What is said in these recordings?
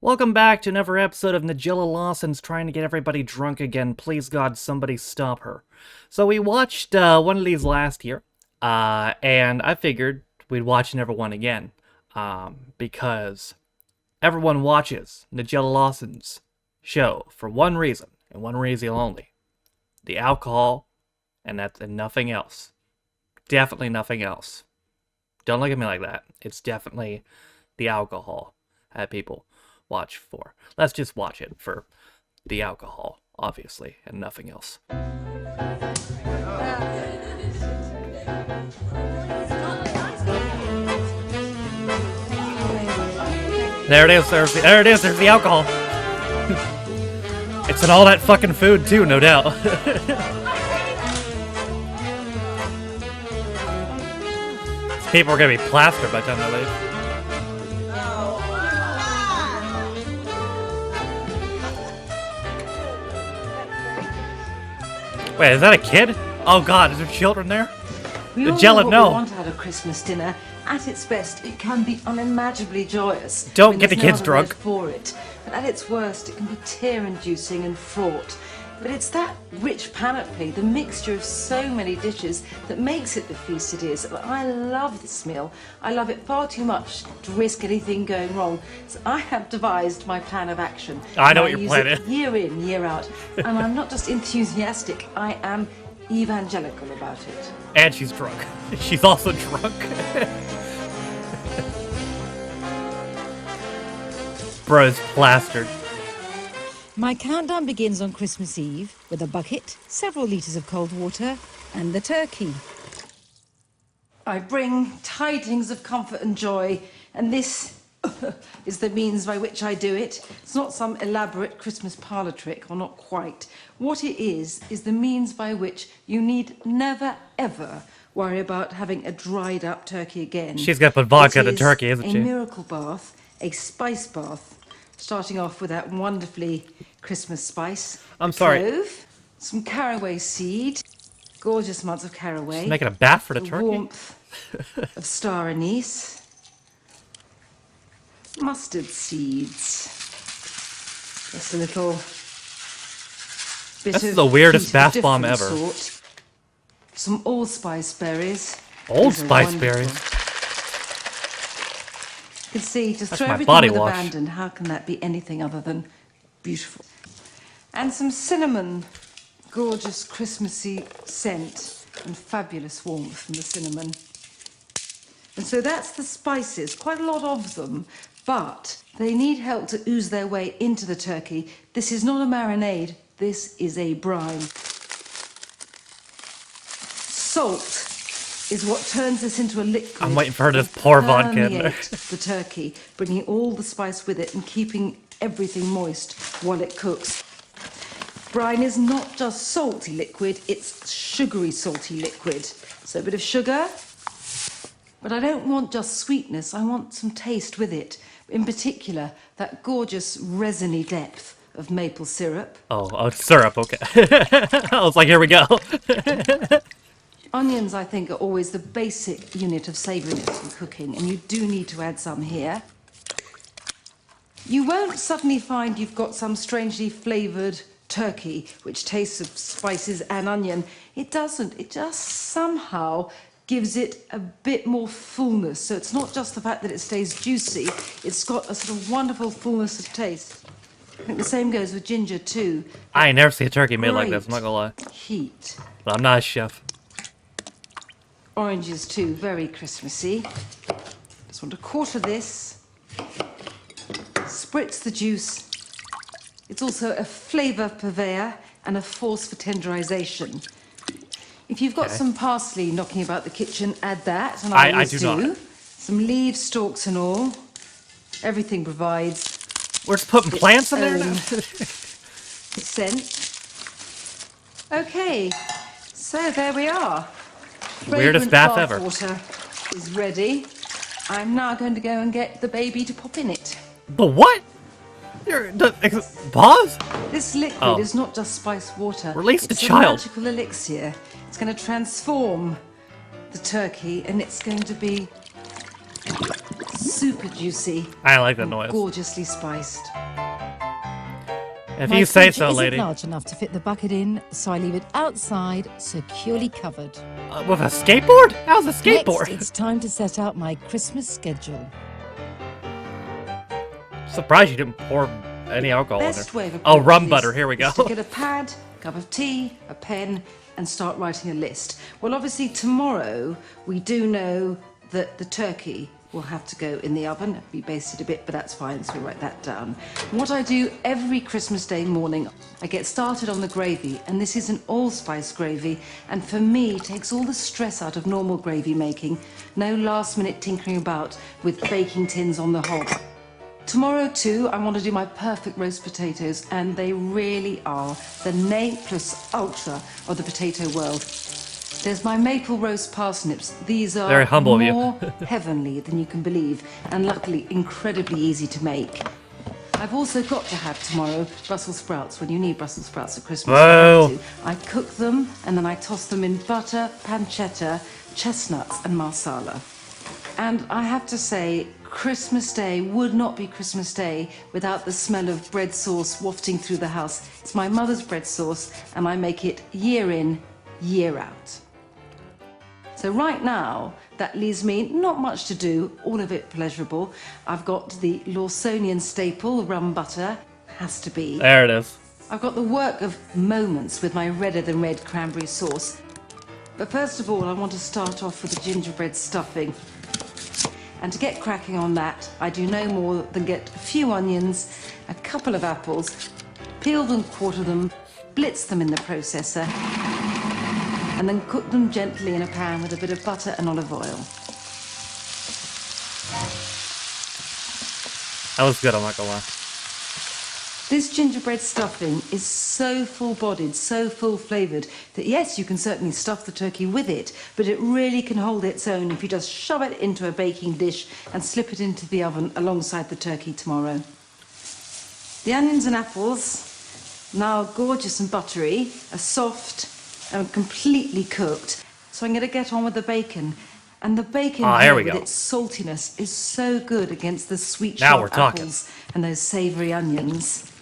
Welcome back to another episode of Nigella Lawson's trying to get everybody drunk again. Please God, somebody stop her. So we watched one of these last year, and I figured we'd watch another one again, because everyone watches Nigella Lawson's show for one reason, and one reason only. The alcohol, and nothing else. Definitely nothing else. Don't look at me like that. It's definitely the alcohol that people watch for. Let's just watch it for the alcohol, obviously, and nothing else. There it is, there it is, there's the alcohol. It's in all that fucking food too, no doubt. These people are gonna be plastered by the time they leave. Wait, is that a kid? Oh god, is there children there? Nigella, no. We want out of Christmas dinner. At its best, it can be unimaginably joyous. Don't get the kids drunk. For it. But at its worst, it can be tear-inducing and fraught. But it's that rich panoply, the mixture of so many dishes, that makes it the feast it is. I love this meal. I love it far too much to risk anything going wrong. So I have devised my plan of action. I know what your plan is. Year in, year out. And I'm not just enthusiastic, I am evangelical about it. And she's drunk. She's also drunk. Bro's plastered. My countdown begins on Christmas Eve with a bucket, several litres of cold water, and the turkey. I bring tidings of comfort and joy, and this is the means by which I do it. It's not some elaborate Christmas parlour trick, or not quite. What it is the means by which you need never, ever worry about having a dried up turkey again. She's got to put vodka in the turkey, isn't she? A miracle bath, a spice bath, starting off with that wonderfully Christmas spice. I'm sorry. Clove, some caraway seed, gorgeous amounts of caraway. She's making a bath for the turkey? Warmth of star anise. Mustard seeds. Just a little bit This of is the weirdest heat bath of bomb different ever. Sort. Some allspice berries. Allspice These are berries? wonderful. You can see, to That's throw my everything body with wash. abandon, how can that be anything other than beautiful? And some cinnamon, gorgeous Christmassy scent and fabulous warmth from the cinnamon. And so that's the spices, quite a lot of them, but they need help to ooze their way into the turkey. This is not a marinade, this is a brine. Salt is what turns this into a liquid. I'm waiting for her to pour vodka in there. The turkey, bringing all the spice with it and keeping everything moist while it cooks. Brine is not just salty liquid, it's sugary salty liquid. So a bit of sugar, but I don't want just sweetness, I want some taste with it. In particular, that gorgeous resiny depth of maple syrup. Oh, syrup, okay. I was like, here we go. Onions, I think, are always the basic unit of savouriness in cooking, and you do need to add some here. You won't suddenly find you've got some strangely flavoured turkey which tastes of spices and onion. It doesn't. It just somehow gives it a bit more fullness. So it's not just the fact that it stays juicy, it's got a sort of wonderful fullness of taste. I think the same goes with ginger too. I ain't never seen a turkey made like this, I'm not gonna lie. Heat. But I'm not a chef. Oranges too, very Christmassy. Just want to quarter this. Spritz the juice. It's also a flavour purveyor and a force for tenderisation. If you've got some parsley knocking about the kitchen, add that, and I always do not. Some leaves, stalks and all. Everything provides We're just putting plants in there now? scent. Okay, so there we are. Weirdest bath ever. Water is ready. I'm now going to go and get the baby to pop in it. The what? Pause? This liquid Oh. is not just spice water. Release the it's child. a magical elixir. It's going to transform the turkey, and it's going to be super juicy. I like that and noise. Gorgeously spiced. If My you say fridge so, isn't lady. large enough to fit the bucket in, so I leave it outside, securely covered. With a skateboard? How's a Next, skateboard? it's time to set out my Christmas schedule. Surprised you didn't pour any alcohol in Best way of there. Oh, rum approaching butter. this Here we go. is to get a pad, cup of tea, a pen, and start writing a list. Well, obviously tomorrow we do know that the turkey will have to go in the oven. It'll be basted a bit, but that's fine, so we write that down. What I do every Christmas Day morning, I get started on the gravy, and this is an allspice gravy, and for me, it takes all the stress out of normal gravy making. No last-minute tinkering about with baking tins on the hob. Tomorrow too, I want to do my perfect roast potatoes, and they really are the ne plus ultra of the potato world. There's my maple roast parsnips. These are Very humble of you. more heavenly than you can believe, and luckily incredibly easy to make. I've also got to have tomorrow Brussels sprouts. When you need Brussels sprouts at Christmas, Whoa. you have to. I cook them and then I toss them in butter, pancetta, chestnuts, and marsala. And I have to say, Christmas Day would not be Christmas Day without the smell of bread sauce wafting through the house. It's my mother's bread sauce, and I make it year in, year out. So right now, that leaves me not much to do, all of it pleasurable. I've got the Lawsonian staple, rum butter, has to be. There it is. I've got the work of moments with my redder than red cranberry sauce. But first of all, I want to start off with the gingerbread stuffing. And to get cracking on that, I do no more than get a few onions, a couple of apples, peel them, quarter them, blitz them in the processor, and then cook them gently in a pan with a bit of butter and olive oil. That was good, I'm not gonna lie. This gingerbread stuffing is so full-bodied, so full-flavoured, that yes, you can certainly stuff the turkey with it, but it really can hold its own if you just shove it into a baking dish and slip it into the oven alongside the turkey tomorrow. The onions and apples, now gorgeous and buttery, are soft and completely cooked. So I'm going to get on with the bacon. And the bacon Here here we with go. its saltiness is so good against the sweet Now sharp we're talking. apples and those savoury onions.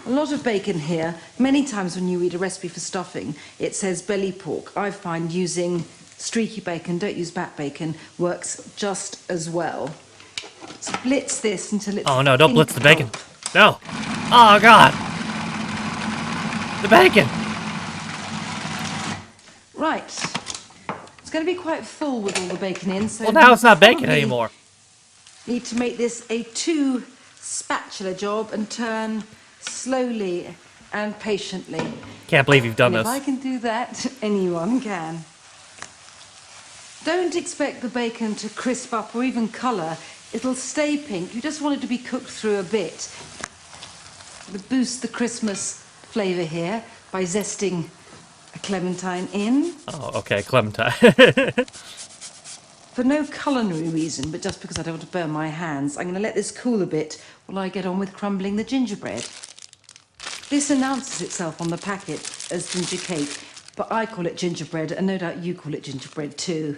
A lot of bacon here. Many times when you read a recipe for stuffing, it says belly pork. I find using streaky bacon, don't use back bacon, works just as well. So blitz this until it's Oh no, don't pink blitz the bacon. pulp. No. Oh god. The bacon. Right. It's going to be quite full with all the bacon in, so Well, now it's not bacon probably anymore. need to make this a 2 spatula job and turn slowly and patiently. Can't believe you've done And if this. I can do that, anyone can. Don't expect the bacon to crisp up or even colour. It'll stay pink. You just want it to be cooked through a bit. To boost the Christmas flavour here by zesting a clementine in. Oh, okay, Clementine. For no culinary reason, but just because I don't want to burn my hands, I'm going to let this cool a bit while I get on with crumbling the gingerbread. This announces itself on the packet as ginger cake, but I call it gingerbread, and no doubt you call it gingerbread too.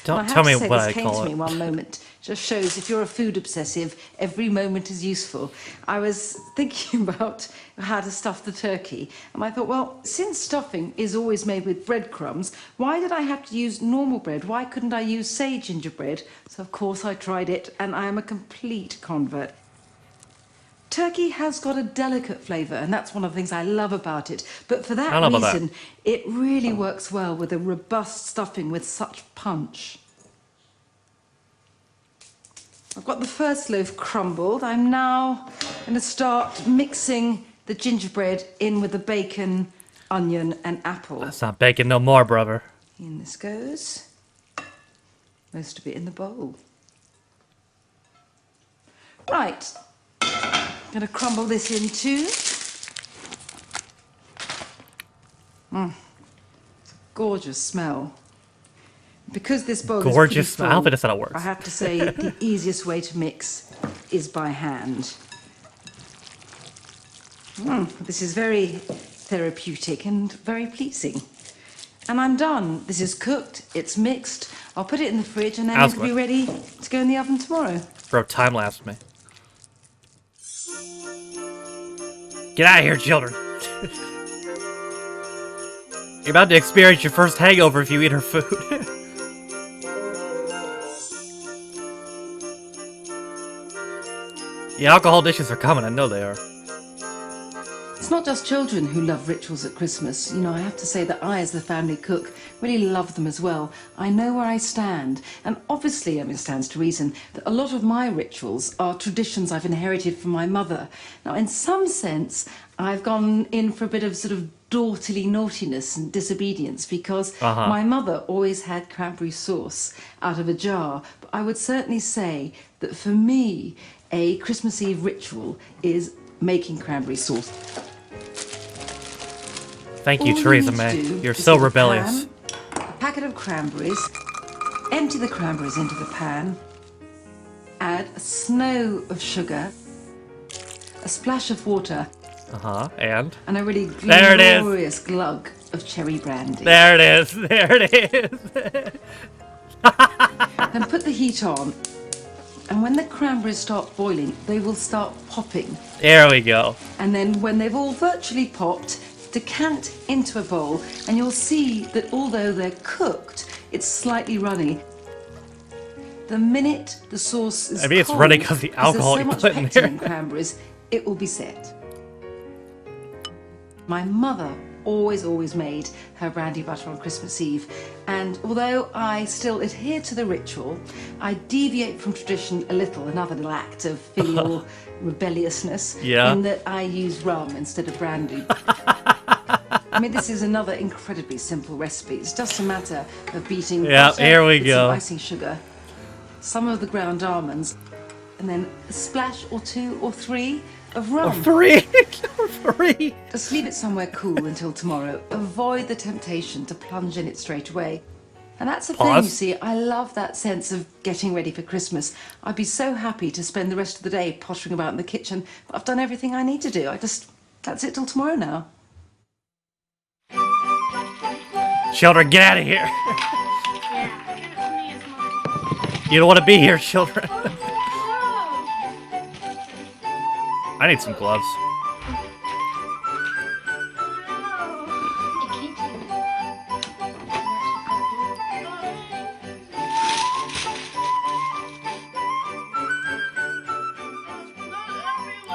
Don't And I tell have me to say, what this I came call to me it. one moment. Just shows if you're a food obsessive, every moment is useful. I was thinking about how to stuff the turkey, and I thought, well, since stuffing is always made with breadcrumbs, why did I have to use normal bread? Why couldn't I use, say, gingerbread? So, of course, I tried it, and I am a complete convert. Turkey has got a delicate flavour, and that's one of the things I love about it. But for I that don't know about reason, it really works well with a robust stuffing with such punch. I've got the first loaf crumbled. I'm now going to start mixing the gingerbread in with the bacon, onion, and apple. That's not bacon no more, brother. In this goes. Most of it in the bowl. Right. I'm going to crumble this in too. It's a gorgeous smell. Because this bowl Gorgeous is pretty smell? I don't full, think that's how it works. I have to say the easiest way to mix is by hand. This is very therapeutic and very pleasing. And I'm done. This is cooked, it's mixed. I'll put it in the fridge and then That's it'll be good. ready to go in the oven tomorrow. Bro, time lapsed me. Get out of here, children. You're about to experience your first hangover if you eat her food. The alcohol dishes are coming, I know they are. It's not just children who love rituals at Christmas. You know, I have to say that I, as the family cook, really love them as well. I know where I stand. And obviously, I mean, it stands to reason that a lot of my rituals are traditions I've inherited from my mother. Now, in some sense, I've gone in for a bit of sort of daughterly naughtiness and disobedience because my mother always had cranberry sauce out of a jar. But I would certainly say that for me, a Christmas Eve ritual is making cranberry sauce. Thank you, All Theresa need to May. do You're is so get a rebellious. pan, a packet of cranberries, empty the cranberries into the pan, add a snow of sugar, a splash of water, And? and a really There it is. glorious glug of cherry brandy. There it is. There it is. Then put the heat on, and when the cranberries start boiling, they will start popping. There we go. And then when they've all virtually popped, decant into a bowl, and you'll see that although they're cooked, it's slightly runny. The minute the sauce is Maybe it's cold, runny 'cause the alcohol there's you so much put in pectin there. in cranberries, it will be set. My mother always made her brandy butter on Christmas Eve, and although I still adhere to the ritual, I deviate from tradition a little, another little act of filial rebelliousness, Yeah. in that I use rum instead of brandy. I mean, this is another incredibly simple recipe. It's just a matter of beating butter here we with go. some icing sugar, some of the ground almonds, and then a splash or two or three of rum. Three. Three. Just leave it somewhere cool until tomorrow. Avoid the temptation to plunge in it straight away. And that's the thing, Pause. you see, I love that sense of getting ready for Christmas. I'd be so happy to spend the rest of the day pottering about in the kitchen, but I've done everything I need to do. That's it till tomorrow now. Children, get out of here. You don't want to be here, children. I need some gloves.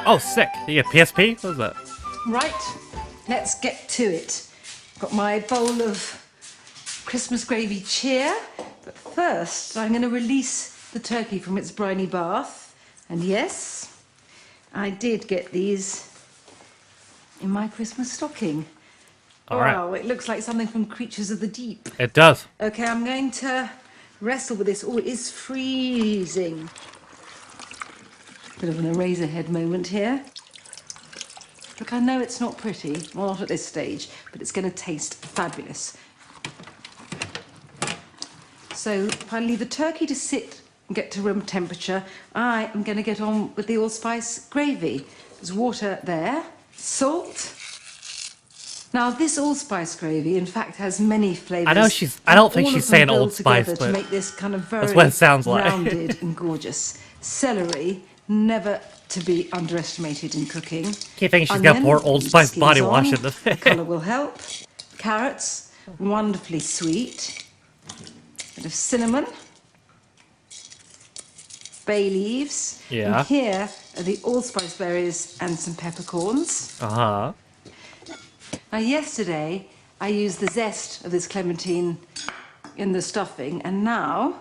Oh, sick. You get PSP? What is that? Right, let's get to it. Got my bowl of Christmas gravy cheer, but first I'm going to release the turkey from its briny bath. And yes, I did get these in my Christmas stocking. All right. Wow, it looks like something from Creatures of the Deep. It does. Okay, I'm going to wrestle with this. Oh, it is freezing. Bit of an Eraserhead moment here. Look, I know it's not pretty, well, not at this stage, but it's going to taste fabulous. So if I leave the turkey to sit and get to room temperature, I am going to get on with the allspice gravy. There's water there, salt. Now, this allspice gravy, in fact, has many flavours. I don't think all she's of them saying build allspice, together but to make this kind of very that's what it sounds like. rounded and gorgeous. Celery, never to be underestimated in cooking. Keep thinking she's gonna pour Old Spice skins body on. wash in the The colour will help. Carrots, wonderfully sweet. Bit of cinnamon. Bay leaves. Yeah. And here are the allspice berries and some peppercorns. Uh-huh. Now, yesterday I used the zest of this clementine in the stuffing, and now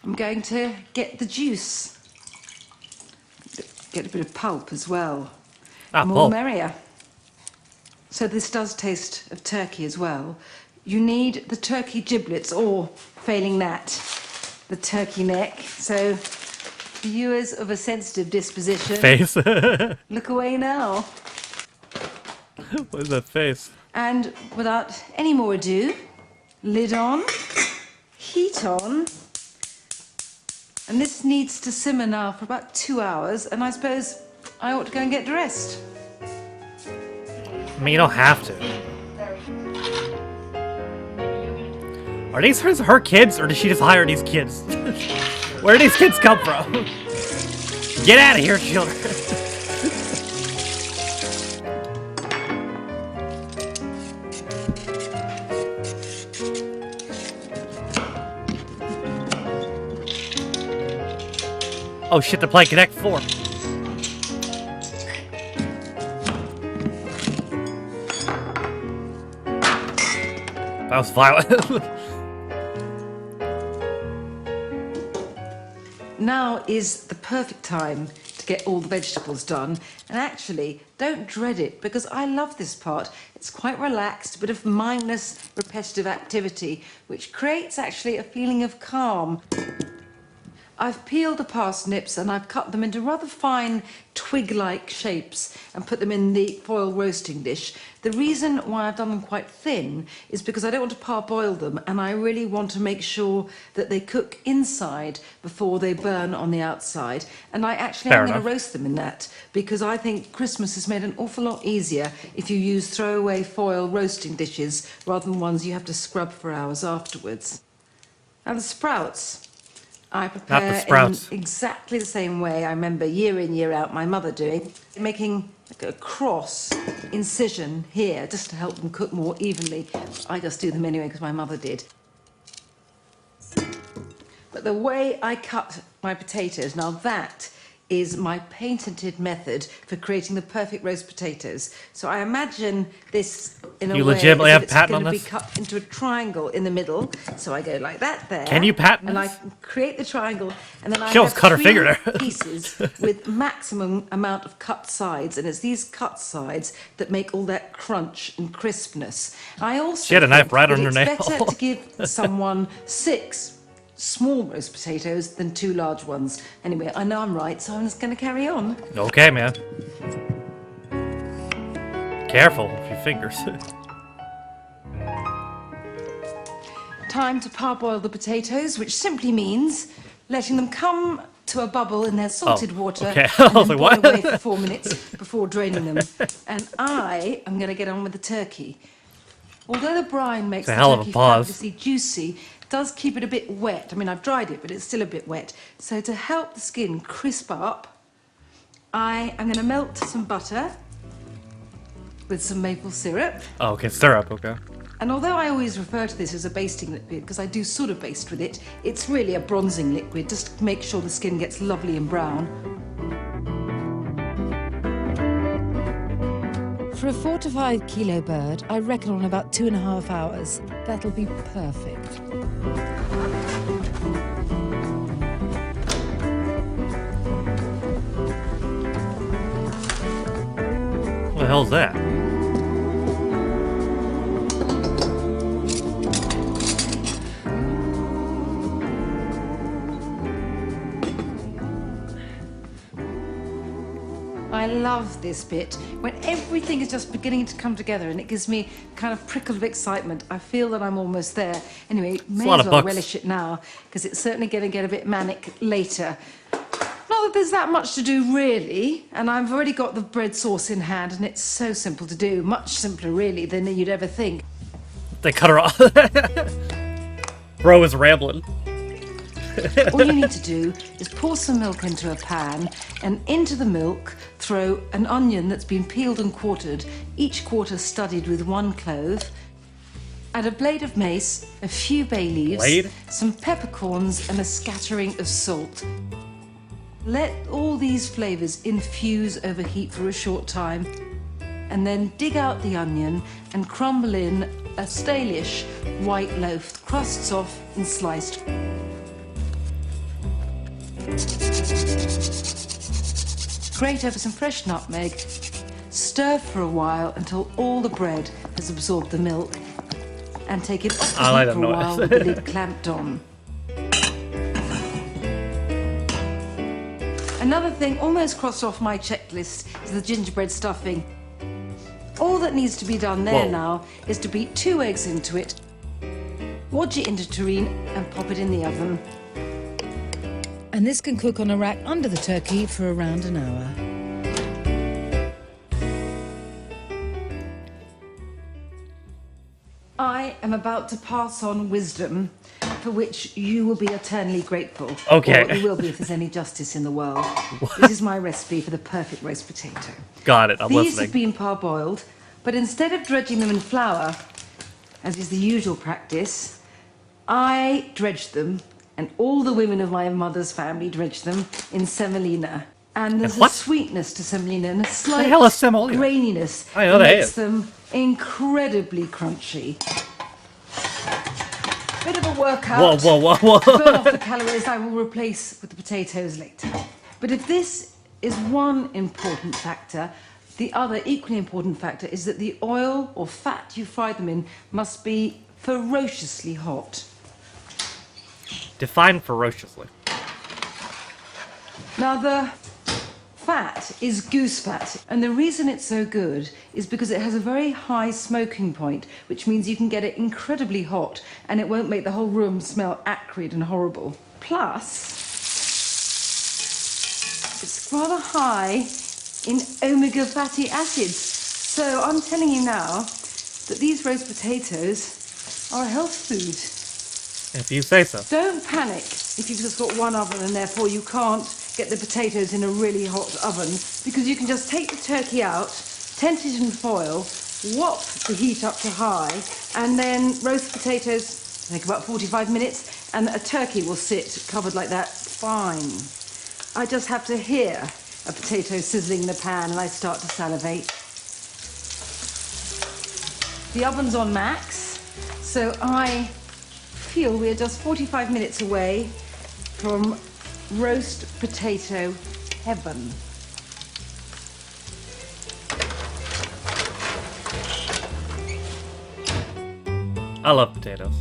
I'm going to get the juice. Get a bit of pulp as well. More pulp. merrier. So this does taste of turkey as well. You need the turkey giblets, or failing that, the turkey neck. So viewers of a sensitive disposition, Face. look away now. What is that face? And without any more ado, lid on, heat on, and this needs to simmer now for about 2 hours, and I suppose I ought to go and get dressed. I mean, you don't have to. Are these her kids, or did she just hire these kids? Where do these kids come from? Get out of here, children! Oh shit, they're playing Connect 4. That was violent. Now is the perfect time to get all the vegetables done. And actually, don't dread it, because I love this part. It's quite relaxed, a bit of mindless, repetitive activity, which creates actually a feeling of calm. I've peeled the parsnips and I've cut them into rather fine twig-like shapes and put them in the foil roasting dish. The reason why I've done them quite thin is because I don't want to parboil them, and I really want to make sure that they cook inside before they burn on the outside. And I actually am going to roast them in that, because I think Christmas is made an awful lot easier if you use throwaway foil roasting dishes rather than ones you have to scrub for hours afterwards. And the sprouts. I prepare in exactly the same way I remember year in, year out my mother doing, making like a cross incision here just to help them cook more evenly. I just do them anyway because my mother did. But the way I cut my potatoes, now that is my patented method for creating the perfect roast potatoes. So I imagine this in a way legitimately as have if it's patent going on to this? be cut into a triangle in the middle. So I go like that there. Can you patent And I this? create the triangle, and then I She almost have cut her three finger there. pieces with maximum amount of cut sides, and it's these cut sides that make all that crunch and crispness. I also She had a knife right on her it's nail. better to give someone 6 small roast potatoes than 2 large ones. Anyway, I know I'm right, so I'm just going to carry on. Okay, man. Careful with your fingers. Time to parboil the potatoes, which simply means letting them come to a bubble in their salted water okay. and I was then like, boil what? away for 4 minutes before draining them. And I am going to get on with the turkey. Although the brine makes the hell of a turkey pause. fabulously juicy, it does keep it a bit wet. I mean, I've dried it, but it's still a bit wet. So to help the skin crisp up, I am going to melt some butter with some maple syrup. Oh, okay, syrup, okay. And although I always refer to this as a basting liquid, because I do sort of baste with it, it's really a bronzing liquid, just to make sure the skin gets lovely and brown. For a 4 to 5 kilo bird, I reckon on about 2.5 hours. That'll be perfect. What the hell's that? I love this bit, when everything is just beginning to come together, and it gives me a kind of prickle of excitement. I feel that I'm almost there. Anyway, may as well relish it now, because it's certainly going to get a bit manic later. Not that there's that much to do, really, and I've already got the bread sauce in hand, and it's so simple to do, much simpler, really, than you'd ever think. They cut her off. Bro is rambling. All you need to do is pour some milk into a pan, and into the milk throw an onion that's been peeled and quartered, each quarter studded with 1 clove, add a blade of mace, a few bay leaves, some peppercorns and a scattering of salt. Let all these flavours infuse over heat for a short time, and then dig out the onion and crumble in a stalish white loaf, crusts off and sliced. Grate over some fresh nutmeg, stir for a while until all the bread has absorbed the milk, and take it off the heat for a while with the lid clamped on. Another thing almost crossed off my checklist is the gingerbread stuffing. All that needs to be done there now is to beat 2 eggs into it, wadge it into tureen and pop it in the oven. And this can cook on a rack under the turkey for around an hour. I I am about to pass on wisdom for which you will be eternally grateful. Okay. Or you will be if there's any justice in the world. This is my recipe for the perfect roast potato. Got it, I'm These listening. have been parboiled, but instead of dredging them in flour, as is the usual practice, I dredged them, and all the women of my mother's family dredged them in semolina. And there's what? a sweetness to semolina and a slight hell is semolina? graininess I know that that makes is. them incredibly crunchy. Bit of a workout. Whoa. Burn off the calories I will replace with the potatoes later. But if this is one important factor, the other equally important factor is that the oil or fat you fry them in must be ferociously hot. Define ferociously. Now the fat is goose fat, and the reason it's so good is because it has a very high smoking point, which means you can get it incredibly hot and it won't make the whole room smell acrid and horrible. Plus, it's rather high in omega fatty acids. So I'm telling you now that these roast potatoes are a health food. If you say so. Don't panic if you've just got one oven and therefore you can't get the potatoes in a really hot oven, because you can just take the turkey out, tent it in foil, whop the heat up to high, and then roast the potatoes, take about 45 minutes, and a turkey will sit covered like that fine. I just have to hear a potato sizzling in the pan and I start to salivate. The oven's on max, so I feel we're just 45 minutes away from roast potato heaven. I love potatoes.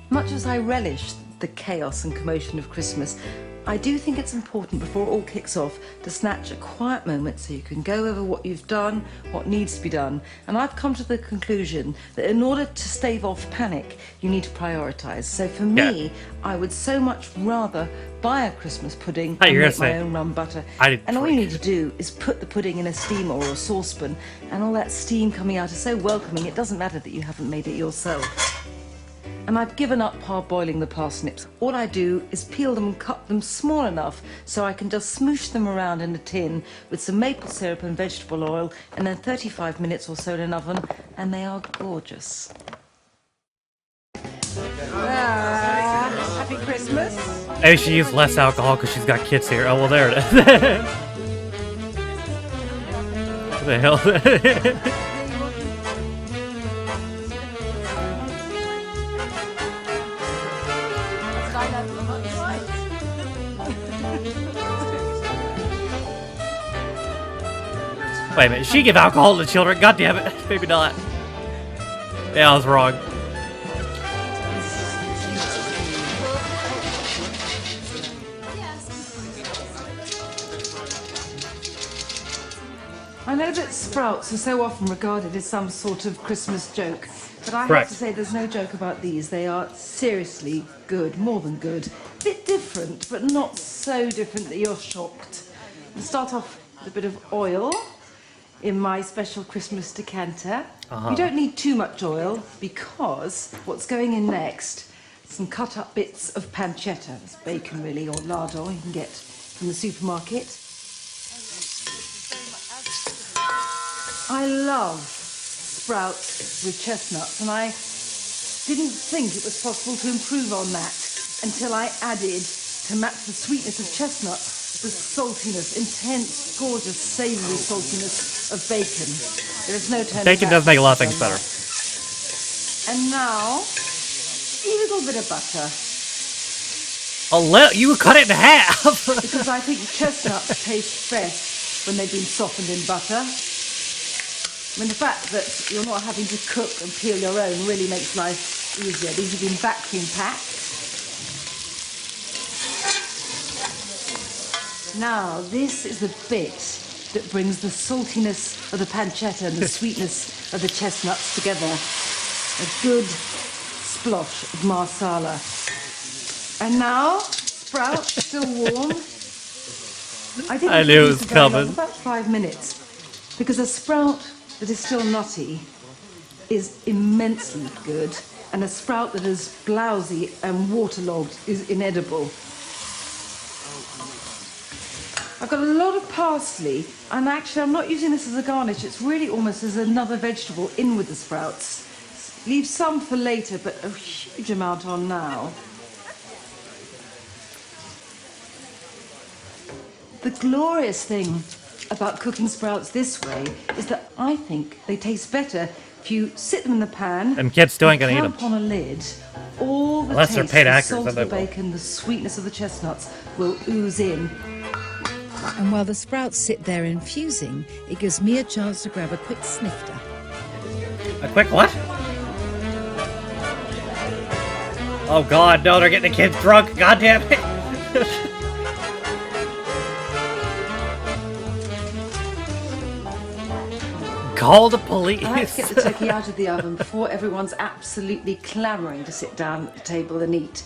Much as I relish the chaos and commotion of Christmas, I do think it's important before it all kicks off to snatch a quiet moment so you can go over what you've done, what needs to be done. And I've come to the conclusion that in order to stave off panic, you need to prioritise. So for me, I would so much rather buy a Christmas pudding and make my own rum butter. And all you need to do is put the pudding in a steamer or a saucepan, and all that steam coming out is so welcoming, it doesn't matter that you haven't made it yourself. And I've given up parboiling the parsnips. All I do is peel them and cut them small enough so I can just smoosh them around in a tin with some maple syrup and vegetable oil, and then 35 minutes or so in an oven, and they are gorgeous. Happy Christmas. Maybe she used less alcohol because she's got kids here. Oh, well, there it is. What the hell? Wait a minute, she give alcohol to children? God damn it. Maybe not. Yeah, I was wrong. I know that sprouts are so often regarded as some sort of Christmas joke, but I Correct. have to say there's no joke about these. They are seriously good, more than good. Bit different, but not so different that you're shocked. I'll start off with a bit of oil in my special Christmas decanter. You don't need too much oil because what's going in next, some cut up bits of pancetta, it's bacon really, or lardo you can get from the supermarket. I love sprouts with chestnuts, and I didn't think it was possible to improve on that until I added, to match the sweetness of chestnuts, the saltiness, intense, gorgeous, savoury saltiness of bacon. There's no turning Bacon back does make a lot of things better. And now, a little bit of butter. You cut it in half! Because I think chestnuts taste best when they've been softened in butter. I mean, the fact that you're not having to cook and peel your own really makes life easier. These have been vacuum packed. Now, this is the bit that brings the saltiness of the pancetta and the sweetness of the chestnuts together. A good splosh of marsala. And now, sprouts still warm. I I knew it was these for very long, coming. about 5 minutes. Because a sprout that is still nutty is immensely good, and a sprout that is blousy and waterlogged is inedible. I've got a lot of parsley, and actually I'm not using this as a garnish, it's really almost as another vegetable in with the sprouts. Leave some for later, but a huge amount on now. The glorious thing about cooking sprouts this way is that I think they taste better if you sit them in the pan And kids still ain't gonna eat them. clamp on a lid. All the Unless they're taste, paid the actors, salt then of the they will. bacon, the sweetness of the chestnuts will ooze in. And while the sprouts sit there infusing, it gives me a chance to grab a quick snifter. A quick what? Oh god, no, they're getting the kids drunk. God damn it. Call the police. I like to get the turkey out of the oven before everyone's absolutely clamouring to sit down at the table and eat.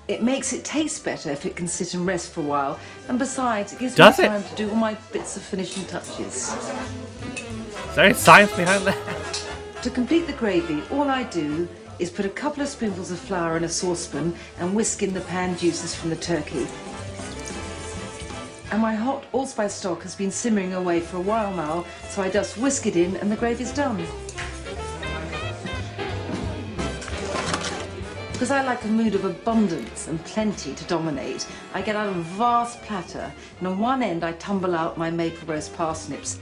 It makes it taste better if it can sit and rest for a while, and besides, it gives me time to do all my bits of finishing touches. Is there any science behind that? To complete the gravy, all I do is put a couple of spoonfuls of flour in a saucepan and whisk in the pan juices from the turkey. And my hot allspice stock has been simmering away for a while now, so I just whisk it in and the gravy's done. Because I like a mood of abundance and plenty to dominate, I get out a vast platter, and on one end I tumble out my maple roast parsnips,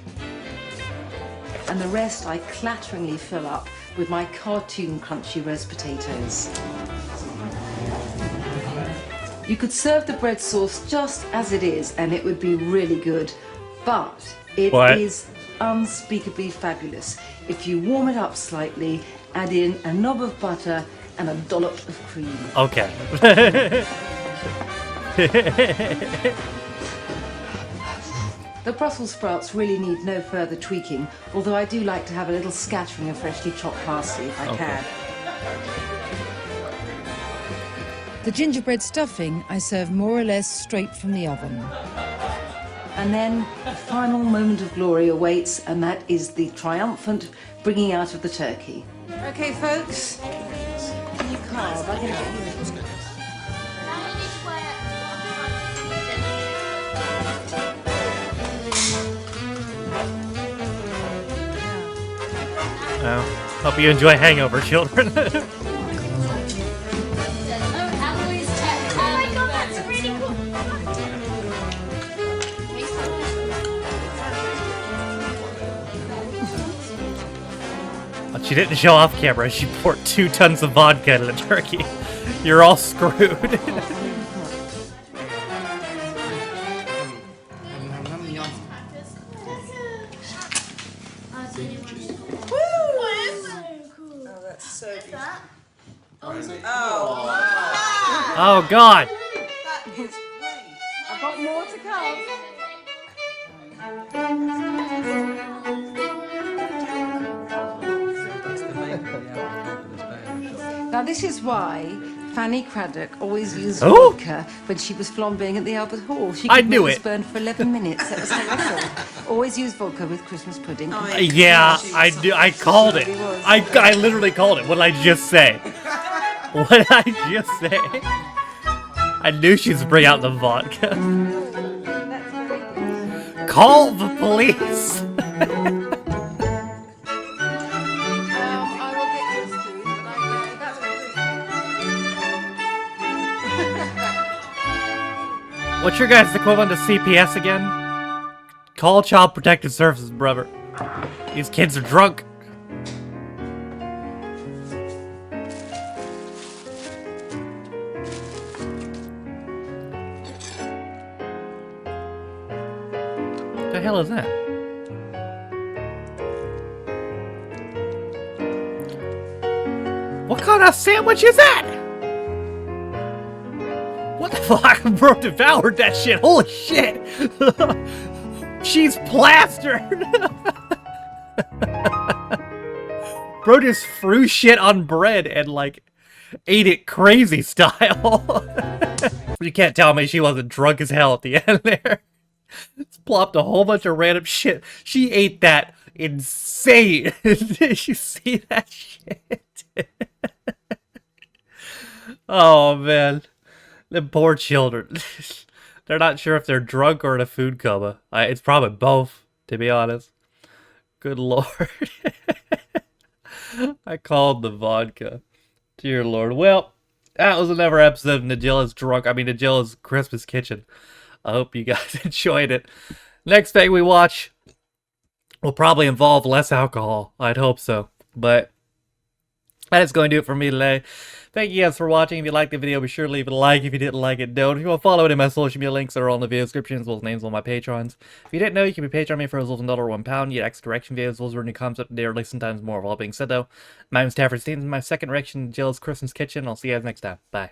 and the rest I clatteringly fill up with my cartoon crunchy roast potatoes. You could serve the bread sauce just as it is, and it would be really good, but it is unspeakably fabulous if you warm it up slightly, add in a knob of butter, and a dollop of cream. Okay. The Brussels sprouts really need no further tweaking, although I do like to have a little scattering of freshly chopped parsley if I can. The gingerbread stuffing I serve more or less straight from the oven. And then the final moment of glory awaits, and that is the triumphant bringing out of the turkey. Okay, folks, can you carve? I'm going to get you a... Well, hope you enjoy Hangover, children. What she didn't show off camera, she poured 2 tons of vodka into the turkey. You're all screwed. Oh god! I've got more to come. Now this is why Fanny Craddock always used vodka when she was flambéing at the Albert Hall. She could make this burn for 11 minutes. That was her record. Always use vodka with Christmas pudding. Yeah, I do. I called it. I literally called it. What did I just say? What did I just say? I knew she was bringing out the vodka. Call the police! What's your guys' equivalent to CPS again? Call Child Protective Services, brother. These kids are drunk. What the hell is that? What kind of sandwich is that? What the fuck? Bro devoured that shit. Holy shit. She's plastered. Bro just threw shit on bread and like ate it crazy style. You can't tell me she wasn't drunk as hell at the end there. It's plopped a whole bunch of random shit. She ate that insane. Did you see that shit? Oh man, the poor children. They're not sure if they're drunk or in a food coma. It's probably both, to be honest. Good lord. I called the vodka. Dear lord. Well, that was another episode of Nigella's Christmas Kitchen. I hope you guys enjoyed it. Next thing we watch will probably involve less alcohol. I'd hope so. But that is going to do it for me today. Thank you guys for watching. If you liked the video, be sure to leave it a like. If you didn't like it, don't. If you want to follow any of my social media links, are all in the video description, as well as names of all my patrons. If you didn't know, you can be Patreon me for as little as £1. You get extra direction videos, as well as new comments up to date, or at least sometimes more. Of all being said, though, my name is Tafford Steens, my second direction, Jill's Christmas Kitchen. I'll see you guys next time. Bye.